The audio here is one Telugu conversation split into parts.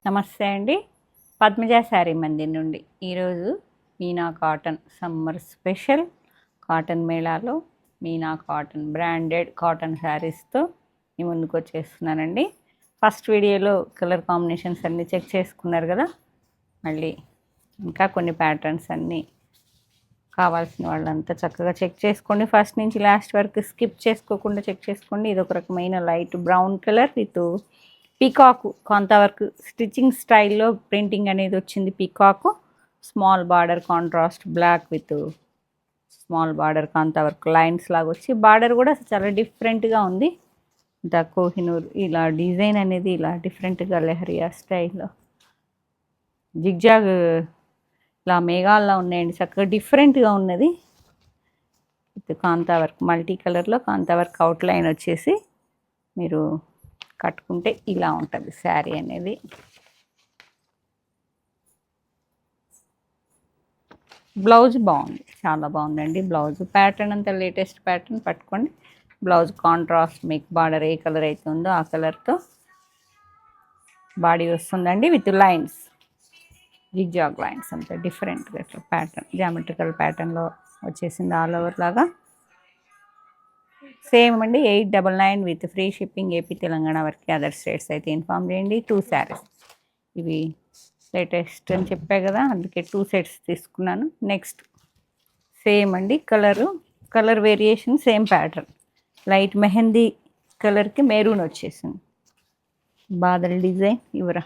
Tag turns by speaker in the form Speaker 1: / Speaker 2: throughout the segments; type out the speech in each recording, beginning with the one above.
Speaker 1: నమస్తే అండి. పద్మజ శారీ మందిర్ నుండి ఈరోజు Meena cotton summer special cotton మేళాలో మీనా కాటన్ బ్రాండెడ్ కాటన్ శారీస్తో మీ ముందుకు వచ్చేస్తున్నానండి. ఫస్ట్ వీడియోలో కలర్ కాంబినేషన్స్ అన్నీ చెక్ చేసుకున్నారు కదా. మళ్ళీ ఇంకా కొన్ని ప్యాటర్న్స్ అన్నీ కావాల్సిన వాళ్ళంతా చక్కగా చెక్ చేసుకోండి. ఫస్ట్ నుంచి లాస్ట్ వరకు స్కిప్ చేసుకోకుండా చెక్ చేసుకోండి. ఇది ఒక రకమైన light brown colour with peacock కొంతవరకు స్టిచ్చింగ్ స్టైల్లో ప్రింటింగ్ అనేది వచ్చింది. Peacock small border contrast black with small border కొంతవరకు లైన్స్ లాగా వచ్చి బార్డర్ కూడా చాలా డిఫరెంట్గా ఉంది. ద కోహినూర్ ఇలా డిజైన్ అనేది ఇలా డిఫరెంట్గా లెహరియా స్టైల్లో జిగ్జాగ్ ఇలా మేఘాల్లో ఉన్నాయండి. చక్కగా డిఫరెంట్గా ఉన్నది. విత్ కాంతావర్క్ మల్టీ కలర్లో కాంతావర్క్ అవుట్లైన్ వచ్చేసి మీరు కట్టుకుంటే ఇలా ఉంటుంది శారీ అనేది. బ్లౌజ్ బాగుంది, చాలా బాగుందండి. బ్లౌజ్ ప్యాటర్న్ అంతా లేటెస్ట్ ప్యాటర్న్ పట్టుకోండి. బ్లౌజ్ కాంట్రాస్ట్ మీకు బార్డర్ ఏ కలర్ అయితే ఉందో ఆ కలర్తో బాడీ వస్తుందండి. విత్ లైన్స్ జిగ్జాగ్ లైన్స్ అంతా డిఫరెంట్గా ఇట్లా ప్యాటర్న్ జామెట్రికల్ ప్యాటర్న్లో వచ్చేసింది ఆల్ ఓవర్ లాగా. సేమ్ అండి. 899 with free shipping AP Telangana వరకు. అదర్ స్టేట్స్ అయితే ఇన్ఫామ్ చేయండి. 2 శారీస్ ఇవి లేటెస్ట్ అని చెప్పా కదా, అందుకే 2 సెట్స్ తీసుకున్నాను. నెక్స్ట్ సేమ్ అండి. Colour variation same pattern light mehndi కలర్కి మెరూన్ వచ్చేసింది. బాదల్ డిజైన్ ఇవరా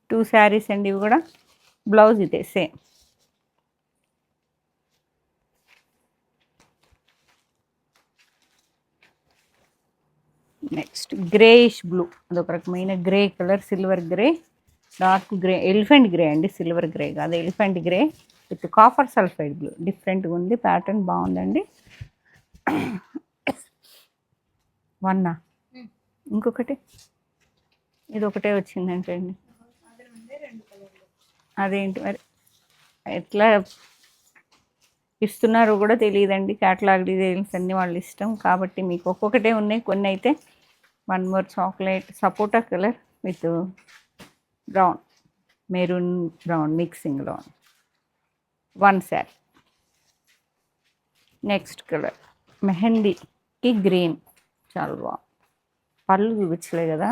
Speaker 1: 2 శారీస్ అండి. ఇవి కూడా బ్లౌజ్ ఇదే సేమ్. నెక్స్ట్ గ్రేయిష్ బ్లూ, అదొక రకమైన grey colour, silver grey, dark grey, elephant grey అండి. సిల్వర్ గ్రే కాదు, elephant grey with copper sulphide blue. డిఫరెంట్గా ఉంది ప్యాటర్న్, బాగుందండి. వన్నా ఇంకొకటి ఇది ఒకటే వచ్చిందంటే అండి. అదేంటి మరి ఎట్లా ఇస్తున్నారో కూడా తెలియదండి. క్యాటలాగ్ డిజైన్స్ అన్నీ వాళ్ళ ఇష్టం కాబట్టి మీకు ఒక్కొక్కటే ఉన్నాయి. కొన్ని అయితే 1 more chocolate sapota colour with brown, maroon brown మిక్సింగ్లో 1 శారీ. నెక్స్ట్ కలర్ మెహందీకి గ్రీన్, చాలా బాగుంది. పళ్ళు చూపించలే కదా,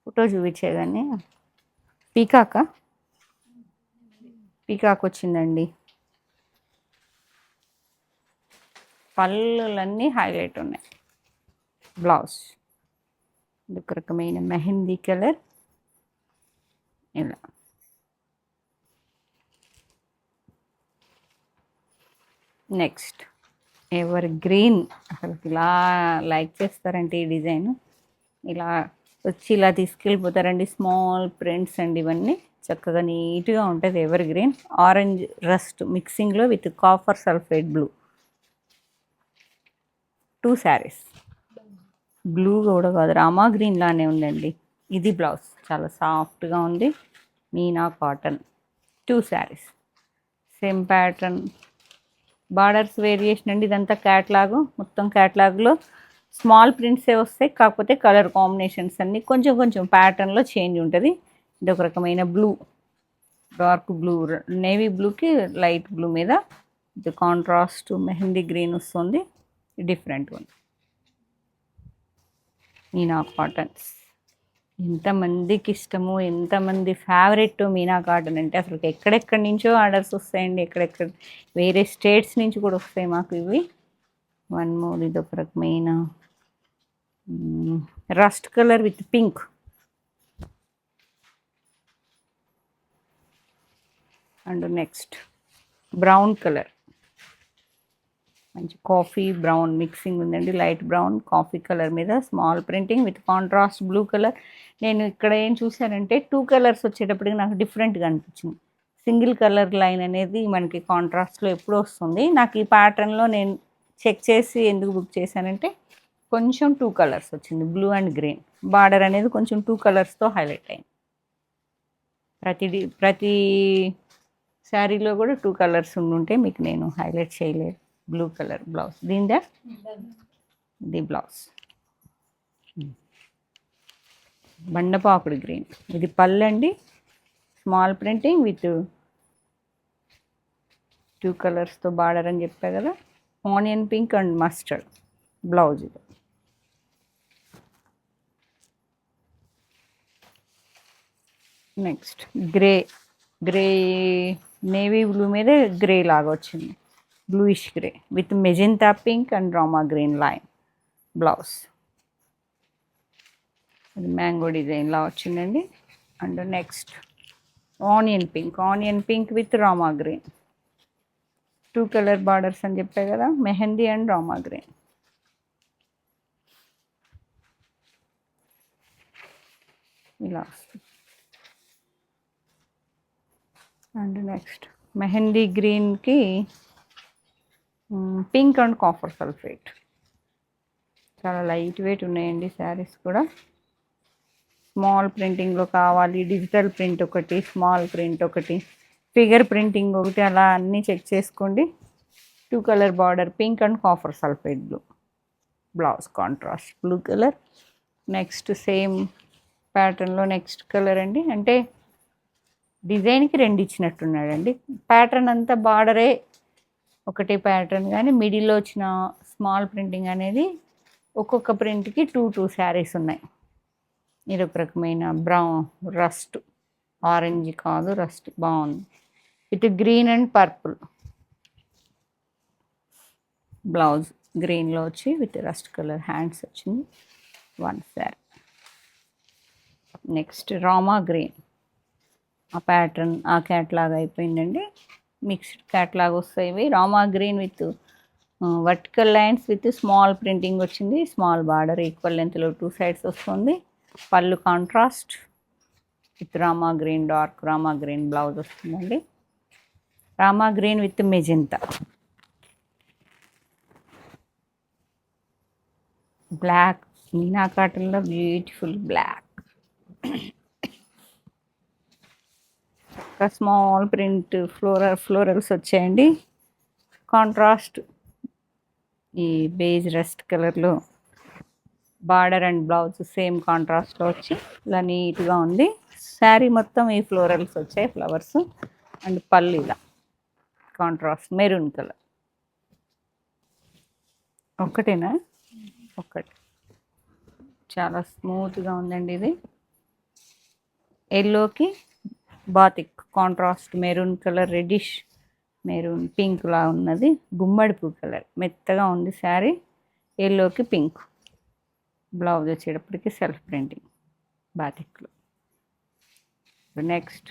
Speaker 1: ఫోటో చూపించే కానీ పీకాక్ వచ్చిందండి. పళ్ళులన్నీ హైలైట్ ఉన్నాయి. బ్లౌజ్ ఒక రకమైన మెహందీ కలర్ ఇలా. నెక్స్ట్ ఎవర్ గ్రీన్, అసలు ఇలా లైక్ చేస్తారంటే ఈ డిజైన్ ఇలా వచ్చి ఇలా తీసుకెళ్ళిపోతారండి. స్మాల్ ప్రింట్స్ అండి ఇవన్నీ, చక్కగా నీట్గా ఉంటుంది. ఎవర్ గ్రీన్ ఆరెంజ్ రస్ట్ మిక్సింగ్లో with copper sulphide blue. 2 saris. Blue కూడా కాదు, రామా గ్రీన్ లానే ఉందండి. ఇది బ్లౌజ్ చాలా సాఫ్ట్గా ఉంది. Meena cotton 2 saris same pattern. Borders variation అండి. ఇదంతా క్యాట్లాగు, మొత్తం క్యాట్లాగ్లో స్మాల్ ప్రింట్సే వస్తాయి. కాకపోతే కలర్ కాంబినేషన్స్ అన్నీ కొంచెం కొంచెం ప్యాటర్న్లో చేంజ్ ఉంటుంది. ఇది ఒక రకమైన బ్లూ, డార్క్ బ్లూ, నేవీ బ్లూకి లైట్ బ్లూ మీద ఇది కాంట్రాస్ట్ మెహందీ గ్రీన్ వస్తుంది. డిఫరెంట్ ఉంది. మీనా కాటన్స్ ఎంతమందికి ఇష్టమో, ఎంతమంది ఫేవరెట్ మీనా కాటన్ అంటే అసలు ఎక్కడెక్కడి నుంచో ఆర్డర్స్ వస్తాయండి. ఎక్కడెక్కడ వేరే స్టేట్స్ నుంచి కూడా వస్తాయి మాకు ఇవి. 1 మోర్, ఇది ఒక రకమైన rust colour with pink. And next brown colour, మంచి కాఫీ బ్రౌన్ మిక్సింగ్ ఉందండి. లైట్ బ్రౌన్ కాఫీ కలర్ మీద small printing with contrast blue colour. నేను ఇక్కడ ఏం చూశానంటే 2 కలర్స్ వచ్చేటప్పటికి నాకు డిఫరెంట్గా అనిపించింది. సింగిల్ కలర్ లైన్ అనేది మనకి కాంట్రాస్ట్లో ఎప్పుడు వస్తుంది. నాకు ఈ ప్యాటర్న్లో నేను చెక్ చేసి ఎందుకు బుక్ చేశానంటే కొంచెం 2 కలర్స్ వచ్చింది, బ్లూ అండ్ గ్రీన్. బార్డర్ అనేది కొంచెం 2 కలర్స్తో హైలైట్ అయింది. ప్రతి శారీలో కూడా 2 కలర్స్ ఉండుంటే మీకు నేను హైలైట్ చేయలేదు. బ్లూ కలర్ బ్లౌజ్, దీని బ్లౌజ్ బండపాకుడు గ్రీన్. ఇది పళ్ళు అండి, స్మాల్ ప్రింటింగ్ విత్ 2 కలర్స్తో బార్డర్ అని చెప్పా కదా. Onion pink and mustard blouse. ఇది నెక్స్ట్ గ్రే నేవీ బ్లూ మీద గ్రే లాగా వచ్చింది, bluish grey with magenta pink and Rama green line blouse. అది మ్యాంగో డిజైన్లా వచ్చిందండి. And next onion pink with Rama green, 2 colour borders అని చెప్పా కదా, మెహందీ అండ్ రామా గ్రీన్. ఇలా వస్తుంది. అండ్ నెక్స్ట్ మెహందీ గ్రీన్కి పింక్ అండ్ కాపర్ సల్ఫేట్. చాలా లైట్ వెయిట్ ఉన్నాయండి శారీస్ కూడా. స్మాల్ ప్రింటింగ్లో కావాలి, డిజిటల్ ప్రింట్ ఒకటి, స్మాల్ ప్రింట్ ఒకటి, ఫిగర్ ప్రింటింగ్ ఒకటి, అలా అన్నీ చెక్ చేసుకోండి. 2 colour border, pink and copper sulphate blue blouse, contrast blue colour. Next same ప్యాటర్న్లో నెక్స్ట్ కలర్ అండి. అంటే డిజైన్కి 2 ఇచ్చినట్టున్నాడండి. ప్యాటర్న్ అంతా బార్డరే ఒకటే ప్యాటర్న్, కానీ మిడిల్లో వచ్చిన స్మాల్ ప్రింటింగ్ అనేది ఒక్కొక్క ప్రింట్కి 2 శారీస్ ఉన్నాయి. ఇది ఒక రకమైన బ్రౌన్ రస్ట్, ఆరెంజ్ కాదు రస్ట్, బాగుంది. With green and purple blouse, గ్రీన్లో వచ్చి విత్ రస్ట్ కలర్ హ్యాండ్స్ వచ్చింది 1 శారీ. నెక్స్ట్ రామా గ్రీన్, ఆ ప్యాటర్న్ ఆ క్యాట్లాగ్ అయిపోయిందండి. మిక్స్డ్ క్యాట్లాగ్ వస్తాయి ఇవి. Rama green with vertical lines with small printing వచ్చింది, స్మాల్ బార్డర్ ఈక్వల్ లెంత్లో 2 సైడ్స్ వస్తుంది. పళ్ళు contrast with Rama green, dark Rama green blouse వస్తుందండి. Rama green with magenta, black, Meena కాటన్లో beautiful black. Small print florals వచ్చాయండి. కాంట్రాస్ట్ ఈ బేజ్ రస్ట్ కలర్లో బార్డర్ అండ్ బ్లౌజ్ సేమ్ కాంట్రాస్ట్లో వచ్చి ఇలా నీట్గా ఉంది. శారీ మొత్తం ఈ ఫ్లోరల్స్ వచ్చాయి, ఫ్లవర్స్. అండ్ పళ్ళు ఇలా కాంట్రాస్ట్ మెరూన్ కలర్. ఒక్కటేనా? ఒక్కటి. చాలా స్మూత్గా ఉందండి ఇది. ఎల్లోకి batik contrast maroon colour, reddish maroon pink లా ఉన్నది, గుమ్మడి పూ కలర్, మెత్తగా ఉంది శారీ. ఎల్లోకి పింక్ బ్లౌజ్ వచ్చేటప్పటికి సెల్ఫ్ ప్రింటింగ్ బాతిక్లో. నెక్స్ట్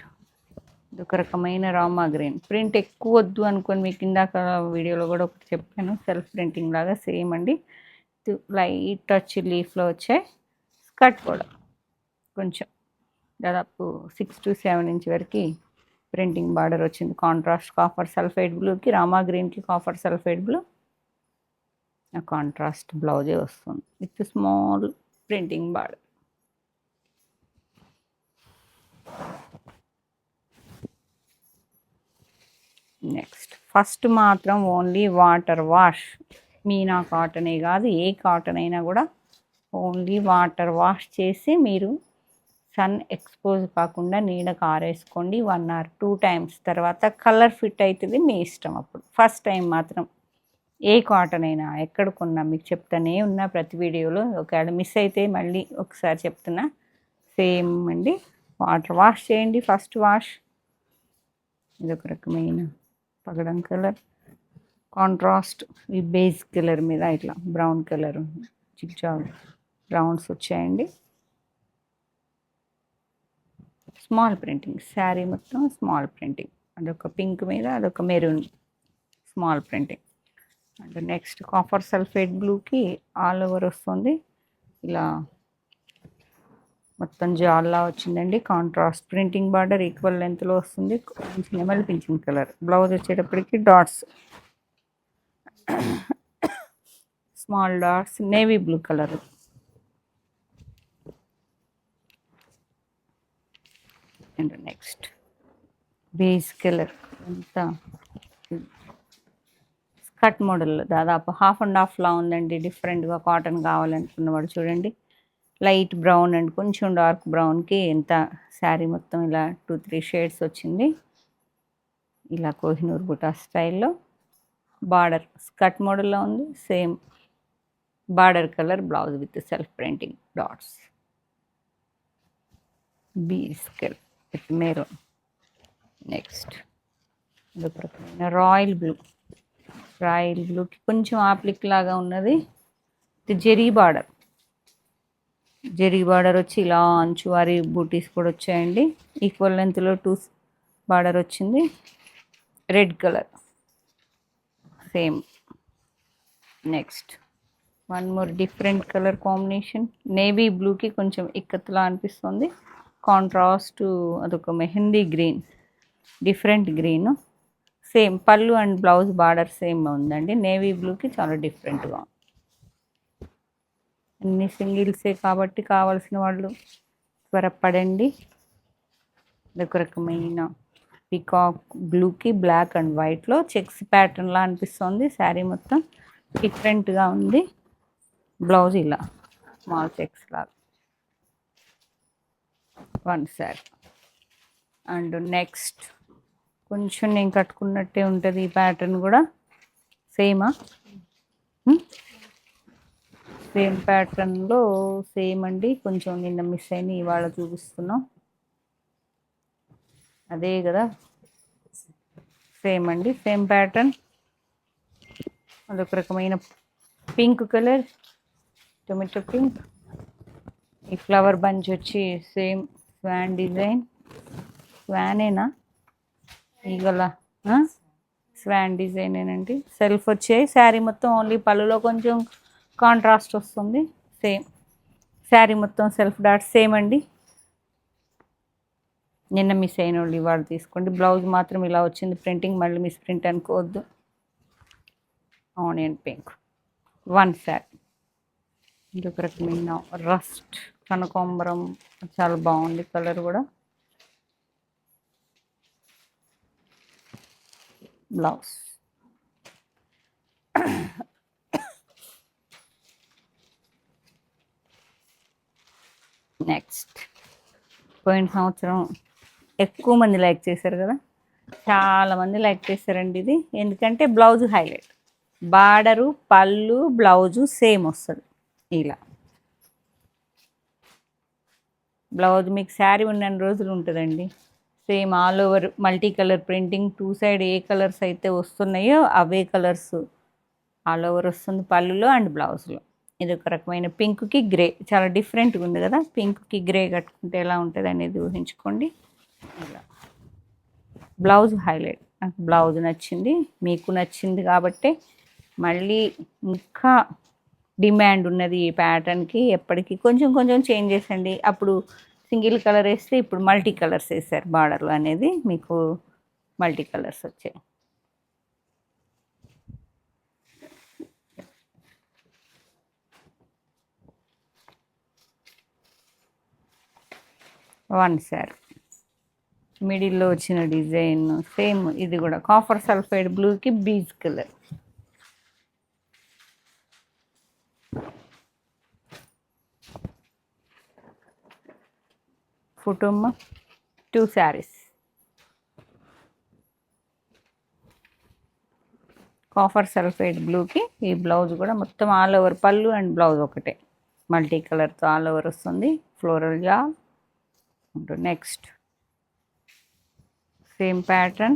Speaker 1: ఒక రకమైన రామా గ్రీన్, ప్రింట్ ఎక్కువ వద్దు అనుకొని మీకు ఇందాక వీడియోలో కూడా ఒకటి చెప్పాను, సెల్ఫ్ ప్రింటింగ్ లాగా సేమ్ అండి. లైట్ టచ్ లీఫ్లో వచ్చాయి. స్కర్ట్ కూడా కొంచెం దాదాపు 6 to 7 ఇంచ్ వరకు ప్రింటింగ్ బార్డర్ వచ్చింది. కాంట్రాస్ట్ కాపర్ సల్ఫైడ్ బ్లూకి, రామా గ్రీన్కి కాపర్ సల్ఫైడ్ బ్లూ, కాంట్రాస్ట్ బ్లౌజే వస్తుంది with small printing border. Next first మాత్రం ఓన్లీ వాటర్ వాష్. మీనా కాటనే కాదు, ఏ కాటన్ అయినా కూడా ఓన్లీ వాటర్ వాష్ చేసి మీరు సన్ ఎక్స్పోజ్ కాకుండా నీడకు ఆరేసుకోండి 1 or 2 times. తర్వాత కలర్ ఫిట్ అవుతుంది, మీ ఇష్టం. అప్పుడు ఫస్ట్ టైం మాత్రం ఏ కాటన్ అయినా ఎక్కడ కొన్నా మీకు చెప్తానే ఉన్నా ప్రతి వీడియోలో, ఒకవేళ మిస్ అయితే మళ్ళీ ఒకసారి చెప్తున్నా, సేమ్ అండి. వాటర్ వాష్ చేయండి ఫస్ట్ వాష్. ఇది ఒక రకమైన పగడం కలర్, కాంట్రాస్ట్ ఈ బేస్ కలర్ మీద ఇట్లా బ్రౌన్ కలర్ చిక్చా బ్రౌన్స్ వచ్చాయండి. స్మాల్ ప్రింటింగ్, శారీ మొత్తం స్మాల్ ప్రింటింగ్. అదొక పింక్ మీద అదొక maroon small printing. And next copper sulphate బ్లూకి ఆల్ ఓవర్ వస్తుంది, ఇలా మొత్తం జాల్లా వచ్చిందండి. కాంట్రాస్ట్ ప్రింటింగ్ బార్డర్ ఈక్వల్ లెంత్లో వస్తుంది. నెమల్ పింఛన్ కలర్ బ్లౌజ్ వచ్చేటప్పటికి dots, small dots, navy blue colour. And next base colour అంతా స్కర్ట్ మోడల్, దాదాపు 1/2 and 1/2 లా ఉందండి. డిఫరెంట్గా కాటన్ కావాలనుకున్నవాడు చూడండి, లైట్ బ్రౌన్ అండ్ కొంచెం డార్క్ బ్రౌన్కి ఎంత శారీ మొత్తం ఇలా 2-3 షేడ్స్ వచ్చింది. ఇలా కోహినూర్ బుటా స్టైల్లో బార్డర్ స్కర్ట్ మోడల్లో ఉంది. Same border colour blouse with self printing dots. బీస్కెల్ విత్ మెరూన్. నెక్స్ట్ ఇదొక రకమైన రాయల్ బ్లూకి కొంచెం ఆప్లిక్ లాగా ఉన్నది. ఇది జెరీ బార్డర్ వచ్చి ఇలా అంచువారి బూటీస్ కూడా వచ్చాయండి. ఈక్వల్ లెంత్లో 2 బార్డర్ వచ్చింది. Red colour same. Next one more different colour combination. Navy బ్లూకి కొంచెం ఇక్కత్లా అనిపిస్తుంది. కాంట్రాస్ట్ అదొక mehndi green, different green. Same పళ్ళు అండ్ బ్లౌజ్ బార్డర్ సేమ్ ఉందండి. నేవీ బ్లూకి చాలా డిఫరెంట్గా. అన్ని సింగిల్సే కాబట్టి కావాల్సిన వాళ్ళు త్వరపడండి. ఇదొక రకమైన పికాక్ బ్లూకి బ్లాక్ అండ్ వైట్లో చెక్స్ ప్యాటర్న్లా అనిపిస్తుంది. శారీ మొత్తం డిఫరెంట్గా ఉంది. బ్లౌజ్ ఇలా స్మాల్ చెక్స్ లాగా వన్ శారీ. అండ్ నెక్స్ట్ కొంచెం నేను కట్టుకున్నట్టే ఉంటుంది ఈ ప్యాటర్న్ కూడా. సేమా? సేమ్ ప్యాటర్న్లో సేమ్ అండి. కొంచెం నిన్న మిస్ అయిన ఇవాళ చూపిస్తున్నాం. అదే కదా, సేమ్ అండి. Same pattern. అదొక రకమైన పింక్ కలర్, టొమాటో పింక్. ఈ ఫ్లవర్ బంచ్ వచ్చి సేమ్ స్వాన్ డిజైన్. స్వానేనా ఈగల? స్వాన్ డిజైనేనండి. సెల్ఫ్ వచ్చాయి. శారీ మొత్తం ఓన్లీ పళ్ళులో కొంచెం కాంట్రాస్ట్ వస్తుంది. సేమ్ శారీ మొత్తం సెల్ఫ్ డాట్స్ సేమ్ అండి. నిన్న మిస్ అయిన వాళ్ళు ఇవాళ తీసుకోండి. బ్లౌజ్ మాత్రం ఇలా వచ్చింది ప్రింటింగ్, మళ్ళీ మిస్ ప్రింట్ అనుకోవద్దు. Onion pink one sari. ఇంకొక రకమైన రస్ట్ కనకాంబరం, చాలా బాగుంది కలర్ కూడా. బ్లౌజ్ నెక్స్ట్ పోయిన సంవత్సరం ఎక్కువ మంది లైక్ చేశారు కదా, చాలామంది లైక్ చేశారండి ఇది. ఎందుకంటే బ్లౌజ్ హైలైట్, బార్డరు పళ్ళు బ్లౌజు సేమ్ వస్తుంది. ఇలా బ్లౌజ్ మీకు శారీ ఉన్న రోజులు ఉంటుందండి. Same all over multi colour printing. 2 side ఏ కలర్స్ అయితే వస్తున్నాయో అవే కలర్స్ ఆల్ ఓవర్ వస్తుంది పళ్ళులో అండ్ బ్లౌజ్లో. ఇది ఒక రకమైన పింక్కి గ్రే, చాలా డిఫరెంట్గా ఉంది కదా. పింక్కి గ్రే కట్టుకుంటే ఎలా ఉంటుంది అనేది ఊహించుకోండి. ఇలా బ్లౌజ్ హైలైట్. నాకు బ్లౌజ్ నచ్చింది, మీకు నచ్చింది కాబట్టి మళ్ళీ ఇంకా డిమాండ్ ఉన్నది ఈ ప్యాటర్న్కి. ఎప్పటికీ కొంచెం కొంచెం చేంజ్ చేసండి. అప్పుడు సింగిల్ కలర్ వేస్తే ఇప్పుడు మల్టీ కలర్స్ వేసారు బార్డర్లో అనేది, మీకు మల్టీ కలర్స్ వచ్చాయి. వన్ శారీ మిడిల్లో వచ్చిన డిజైన్ సేమ్. ఇది కూడా కాఫర్ సల్ఫైడ్ బ్లూకి బీజ్ కలర్. కుటుంబ 2 శారీస్. కాఫర్ సల్ఫైడ్ బ్లూకి ఈ బ్లౌజ్ కూడా మొత్తం ఆల్ ఓవర్ పళ్ళు అండ్ బ్లౌజ్ ఒకటే మల్టీ కలర్తో ఆల్ ఓవర్ వస్తుంది. ఫ్లోరల్గా. నెక్స్ట్ సేమ్ ప్యాటర్న్,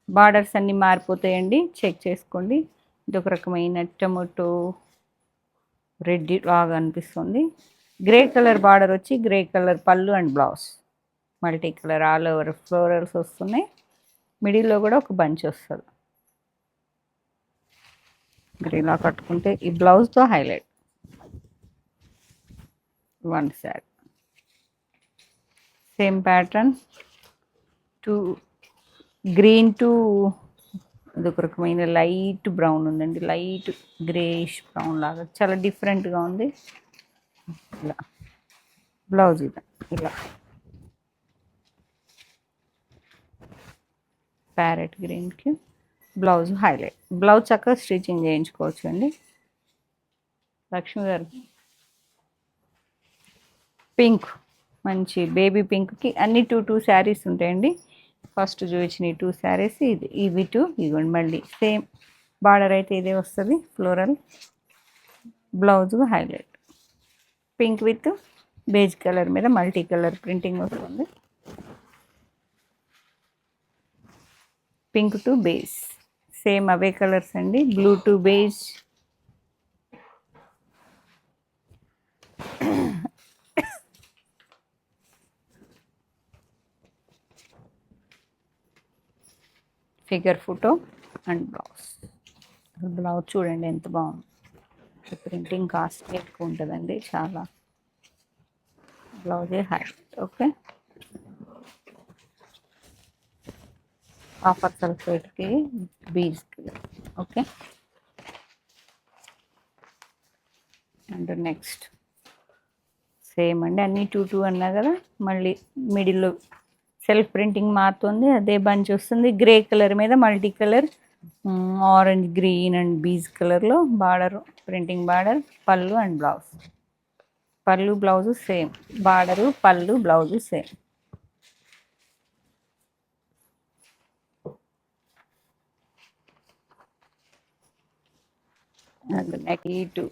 Speaker 1: బార్డర్స్ అన్నీ మారిపోతాయండి, చెక్ చేసుకోండి. ఇది ఒక రకమైన టొమాటో రెడ్ లాగా అనిపిస్తుంది. గ్రే కలర్ బార్డర్ వచ్చి గ్రే కలర్ పళ్ళు and blouse multi colour all over florals వస్తున్నాయి. మిడిల్లో కూడా ఒక బంచ్ వస్తుంది. మీరు ఇలా కట్టుకుంటే ఈ బ్లౌజ్తో highlight. One sari same pattern. Green to ఇదొక రకమైన లైట్ బ్రౌన్ ఉందండి, లైట్ గ్రేష్ బ్రౌన్ లాగా చాలా డిఫరెంట్గా ఉంది. ఇలా బ్లౌజ్ ఇలా ప్యారెట్ గ్రీన్కి బ్లౌజ్ హైలైట్. బ్లౌజ్ చక్కగా స్టిచ్చింగ్ చేయించుకోవచ్చు అండి. లక్ష్మి గారు పింక్, మంచి బేబీ పింక్కి అన్ని టూ టూ శారీస్ ఉంటాయండి. ఫస్ట్ చూపించిన ఈ టూ శారీస్, ఇవి టూ, ఇవ్వండి మళ్ళీ సేమ్ బార్డర్ అయితే ఇదే వస్తుంది. Floral blouse highlight pink with beige colour మీద మల్టీ కలర్ ప్రింటింగ్ వస్తుంది. పింక్ టు బేజ్, సేమ్ అవే కలర్స్ అండి. Blue to beige, figure photo and blouse. Blouse చూడండి ఎంత బాగుంది. ప్రింటింగ్ కాస్ట్ ఎక్కువ ఉంటుందండి చాలా. బ్లౌజే హైలైట్. ఓకే, ఆఫర్ సల్ఫేట్కి బీడ్స్కి. ఓకే, అండ్ నెక్స్ట్ సేమ్ అండి, అన్నీ టూ టూ అన్నా కదా. మళ్ళీ మిడిల్లో సెల్ఫ్ ప్రింటింగ్ మారుతుంది, అదే బంచ్ వస్తుంది. గ్రే కలర్ మీద multi colour orange, green and beige కలర్లో border, printing border, pallu and blouse. Pallu blouse same, border పళ్ళు బ్లౌజు సేమ్. అండ్ నెక్ ఇటు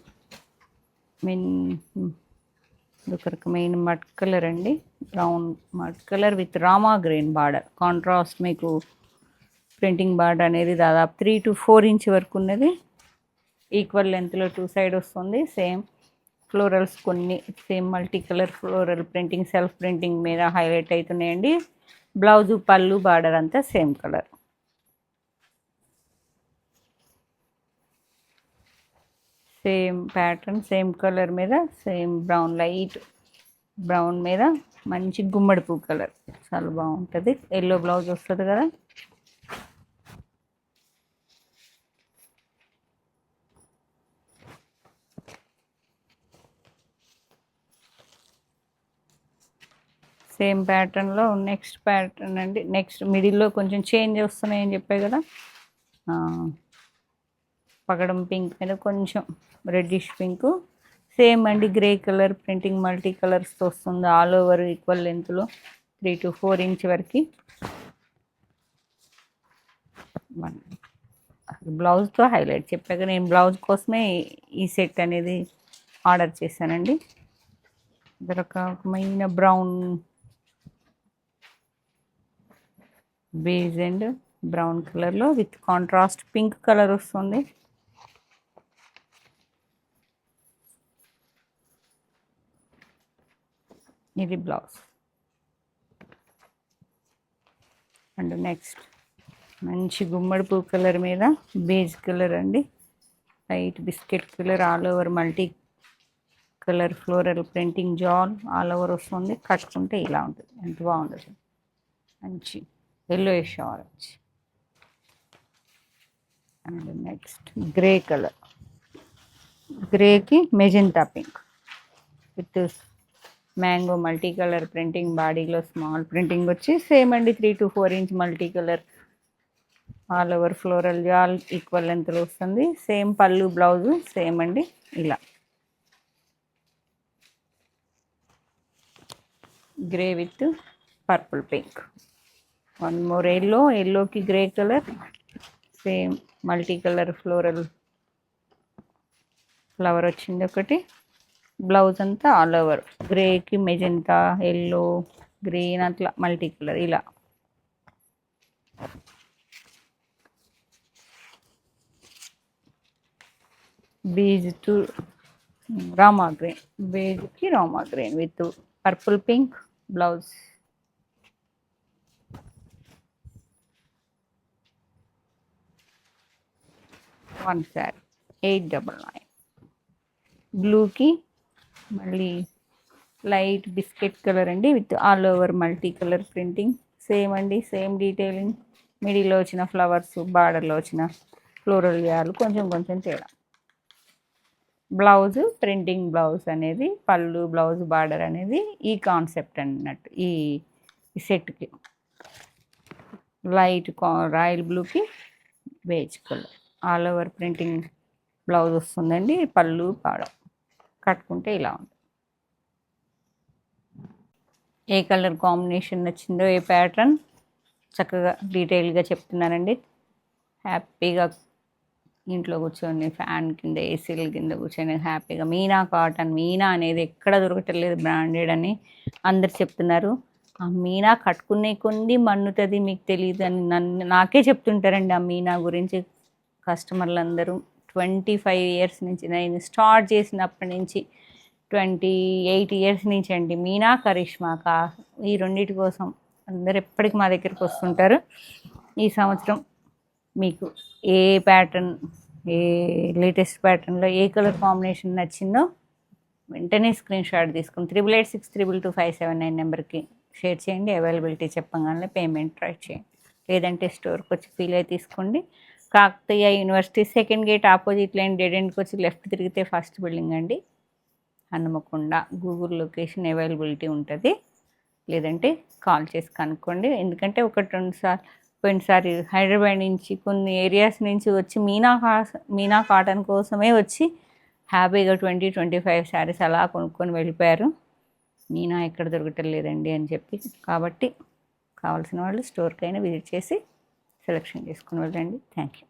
Speaker 1: మెయిన్ మడ్ కలర్ అండి, brown mud colour with Rama green border. Contrast మీకు ప్రింటింగ్ బార్డర్ అనేది దాదాపు 3 to 4 ఇంచ్ వరకు ఉన్నది. ఈక్వల్ లెంత్లో టూ సైడ్ వస్తుంది. సేమ్ ఫ్లోరల్స్ కొన్ని same multi colour floral printing, self printing మీద హైలైట్ అవుతున్నాయండి. బ్లౌజు పళ్ళు బార్డర్ అంతా same colour. Same pattern, same colour మీద సేమ్ బ్రౌన్, లైట్ బ్రౌన్ మీద మంచి గుమ్మడి పువ్వు కలర్, చాలా బాగుంటుంది. ఎల్లో బ్లౌజ్ వస్తుంది కదా. సేమ్ ప్యాటర్న్లో నెక్స్ట్ ప్యాటర్న్ అండి. నెక్స్ట్ మిడిల్లో కొంచెం చేంజ్ వస్తున్నాయని చెప్పాయి కదా. పగడం పింక్ మీద కొంచెం రెడ్డిష్ పింక్, సేమ్ అండి గ్రే కలర్ ప్రింటింగ్ మల్టీ కలర్స్తో వస్తుంది. ఆల్ ఓవర్ ఈక్వల్ లెంత్లో 3 to 4 ఇంచ్ వరకు. బ్లౌజ్తో హైలైట్ చెప్పాక, నేను బ్లౌజ్ కోసమే ఈ సెట్ అనేది ఆర్డర్ చేశానండి. రకమైన బ్రౌన్, బేజ్ అండ్ బ్రౌన్ కలర్లో విత్ కాంట్రాస్ట్ పింక్ కలర్ వస్తుంది. ఇది బ్లౌజ్. అండ్ నెక్స్ట్ మంచి గుమ్మడి పువ్వు కలర్ మీద బేజ్ కలర్ అండి, light biscuit colour, all over multi colour floral printing జాల్ ఆల్ ఓవర్ వస్తుంది. కట్టుకుంటే ఇలా ఉంటుంది, ఎంత బాగుంటుంది. మంచి yellowish orange. And next grey colour, గ్రేకి magenta pink with mango multi colour printing, బాడీలో స్మాల్ ప్రింటింగ్ వచ్చి సేమ్ అండి 3 to 4 inch multi colour all over floral జాల్ ఈక్వల్ లెంత్లో వస్తుంది. సేమ్ పళ్ళు బ్లౌజు సేమ్ అండి ఇలా. Grey with purple pink, one more yellow, ఎల్లోకి grey colour, same multi colour floral flower వచ్చింది ఒకటి. బ్లౌజ్ అంతా ఆల్ ఓవర్ గ్రేకి మెజెంటా, ఎల్లో, గ్రీన్ అట్లా మల్టీ కలర్ ఇలా. బీజ్ టు రామా గ్రీన్, బేజ్కి Rama green with purple pink blouse. One sari 899. బ్లూకి మళ్ళీ లైట్ బిస్కెట్ కలర్ అండి with all over multi colour printing, same అండి సేమ్ డీటెయిలింగ్. మిడిల్లో వచ్చిన ఫ్లవర్స్, బార్డర్లో వచ్చిన ఫ్లోరల్ యాలు కొంచెం కొంచెం తేడా. బ్లౌజ్ ప్రింటింగ్ బ్లౌజ్ అనేది, పళ్ళు బ్లౌజ్ బార్డర్ అనేది ఈ కాన్సెప్ట్ అన్నట్టు ఈ సెట్కి. లైట్ రాయల్ బ్లూకి beige colour all over printing blouse వస్తుందండి. పళ్ళు పాడ కట్టుకుంటే ఇలా ఉంటుంది. ఏ కలర్ కాంబినేషన్ నచ్చిందో, ఏ ప్యాటర్న్ చక్కగా డీటెయిల్గా చెప్తున్నానండి. హ్యాపీగా ఇంట్లో కూర్చొని ఫ్యాన్ కింద ఏసీల కింద కూర్చొని హ్యాపీగా మీనా కాటన్, మీనా అనేది ఎక్కడ దొరకట్లేదు బ్రాండెడ్ అని అందరు చెప్తున్నారు. ఆ మీనా కట్టుకునే కొంది మన్నుతుంది, మీకు తెలియదు అని నాకే చెప్తుంటారండి ఆ మీనా గురించి కస్టమర్లు అందరూ. 25 ఇయర్స్ నుంచి నేను స్టార్ట్ చేసినప్పటి నుంచి 28 ఇయర్స్ నుంచి అండి మీనా కరిష్మా ఈ రెండింటి కోసం అందరు ఎప్పటికి మా దగ్గరికి వస్తుంటారు. ఈ సంవత్సరం మీకు ఏ ప్యాటర్న్, ఏ లేటెస్ట్ ప్యాటర్న్లో ఏ కలర్ కాంబినేషన్ నచ్చిందో వెంటనే స్క్రీన్ షాట్ తీసుకుని 8886222579 నెంబర్కి షేర్ చేయండి. అవైలబిలిటీ చెప్పగానే పేమెంట్ ట్రై చేయండి. లేదంటే స్టోర్కి వచ్చి ఫీల్ అయి తీసుకోండి. Kakatiya university second gate opposite line dead ఎండ్కి వచ్చి లెఫ్ట్ తిరిగితే ఫస్ట్ బిల్డింగ్ అండి. హనుమకొండ గూగుల్ లొకేషన్ అవైలబిలిటీ ఉంటుంది. లేదంటే కాల్ చేసి కనుక్కోండి. ఎందుకంటే ఒకటి రెండు సార్లు పోయినసారి హైదరాబాద్ నుంచి కొన్ని ఏరియాస్ నుంచి వచ్చి మీనా కాటన్ కోసమే వచ్చి హ్యాపీగా 20-25 శారీస్ అలా కొనుక్కొని వెళ్ళిపోయారు. మీనా ఎక్కడ దొరకటం లేదండి అని చెప్పి. కాబట్టి కావాల్సిన వాళ్ళు స్టోర్కైనా విజిట్ చేసి సెలెక్షన్ చేసుకుని వెళ్ళండి. Thank you.